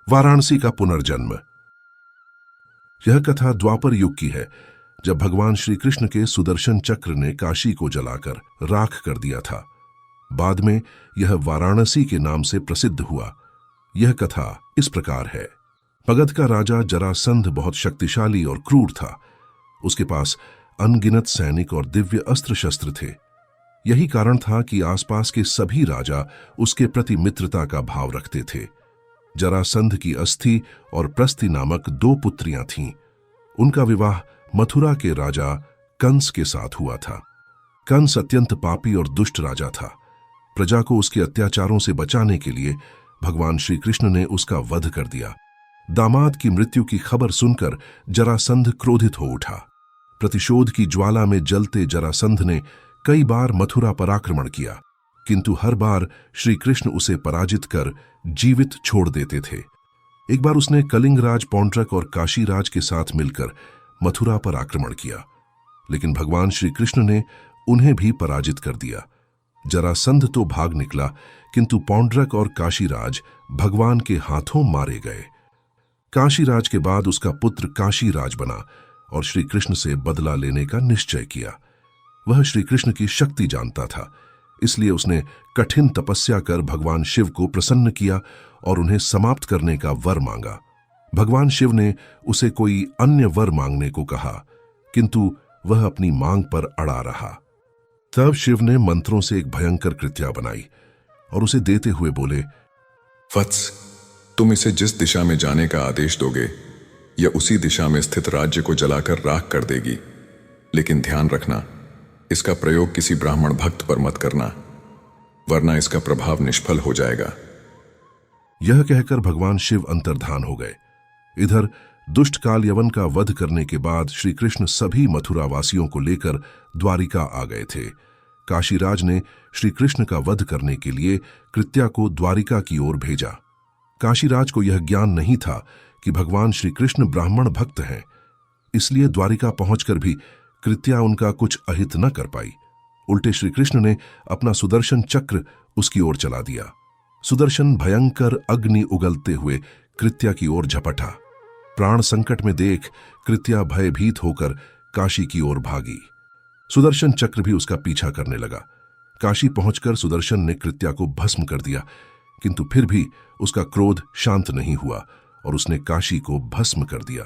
वाराणसी का पुनर्जन्म। यह कथा द्वापर युग की है, जब भगवान श्री कृष्ण के सुदर्शन चक्र ने काशी को जलाकर राख कर दिया था। बाद में यह वाराणसी के नाम से प्रसिद्ध हुआ। यह कथा इस प्रकार है। मगध का राजा जरासंध बहुत शक्तिशाली और क्रूर था। उसके पास अनगिनत सैनिक और दिव्य अस्त्र शस्त्र थे। यही कारण था कि आसपास के सभी राजा उसके प्रति मित्रता का भाव रखते थे। जरासंध की अस्थि और प्रस्थि नामक दो पुत्रियां थीं। उनका विवाह मथुरा के राजा कंस के साथ हुआ था। कंस अत्यंत पापी और दुष्ट राजा था। प्रजा को उसके अत्याचारों से बचाने के लिए भगवान श्री कृष्ण ने उसका वध कर दिया। दामाद की मृत्यु की खबर सुनकर जरासंध क्रोधित हो उठा। प्रतिशोध की ज्वाला में जलते जरासंध ने कई बार मथुरा पर आक्रमण किया, किंतु हर बार श्री कृष्ण उसे पराजित कर जीवित छोड़ देते थे। एक बार उसने कलिंगराज पौंड्रक और काशीराज के साथ मिलकर मथुरा पर आक्रमण किया, लेकिन भगवान श्री कृष्ण ने उन्हें भी पराजित कर दिया। जरासंध तो भाग निकला, किंतु पौंड्रक और काशीराज भगवान के हाथों मारे गए। काशीराज के बाद उसका पुत्र काशीराज बना और श्री कृष्ण से बदला लेने का निश्चय किया। वह श्री कृष्ण की शक्ति जानता था, इसलिए उसने कठिन तपस्या कर भगवान शिव को प्रसन्न किया और उन्हें समाप्त करने का वर मांगा। भगवान शिव ने उसे कोई अन्य वर मांगने को कहा, किंतु वह अपनी मांग पर अड़ा रहा। तब शिव ने मंत्रों से एक भयंकर कृत्या बनाई और उसे देते हुए बोले, वत्स, तुम इसे जिस दिशा में जाने का आदेश दोगे, यह उसी दिशा में स्थित राज्य को जलाकर राख कर देगी। लेकिन ध्यान रखना, इसका प्रयोग किसी ब्राह्मण भक्त पर मत करना, वरना इसका प्रभाव निष्फल हो जाएगा। यह कहकर भगवान शिव अंतर्धान हो गए। इधर दुष्ट कालयवन का वध करने के बाद श्री कृष्ण सभी मथुरा वासियों को लेकर द्वारिका आ गए थे। काशीराज ने श्री कृष्ण का वध करने के लिए कृत्या को द्वारिका की ओर भेजा। काशीराज को यह ज्ञान नहीं था कि भगवान श्री कृष्ण ब्राह्मण भक्त हैं, इसलिए द्वारिका पहुंचकर भी कृत्या उनका कुछ अहित न कर पाई। उल्टे श्री कृष्ण ने अपना सुदर्शन चक्र उसकी ओर चला दिया। सुदर्शन भयंकर अग्नि उगलते हुए कृत्या की ओर झपटा। प्राण संकट में देख कृत्या भयभीत होकर काशी की ओर भागी। सुदर्शन चक्र भी उसका पीछा करने लगा। काशी पहुंचकर सुदर्शन ने कृत्या को भस्म कर दिया, किंतु फिर भी उसका क्रोध शांत नहीं हुआ और उसने काशी को भस्म कर दिया।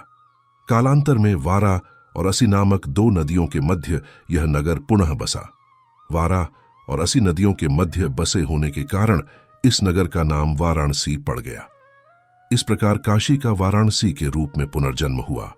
कालांतर में वारा और असी नामक दो नदियों के मध्य यह नगर पुनः बसा। वारा और असी नदियों के मध्य बसे होने के कारण इस नगर का नाम वाराणसी पड़ गया। इस प्रकार काशी का वाराणसी के रूप में पुनर्जन्म हुआ।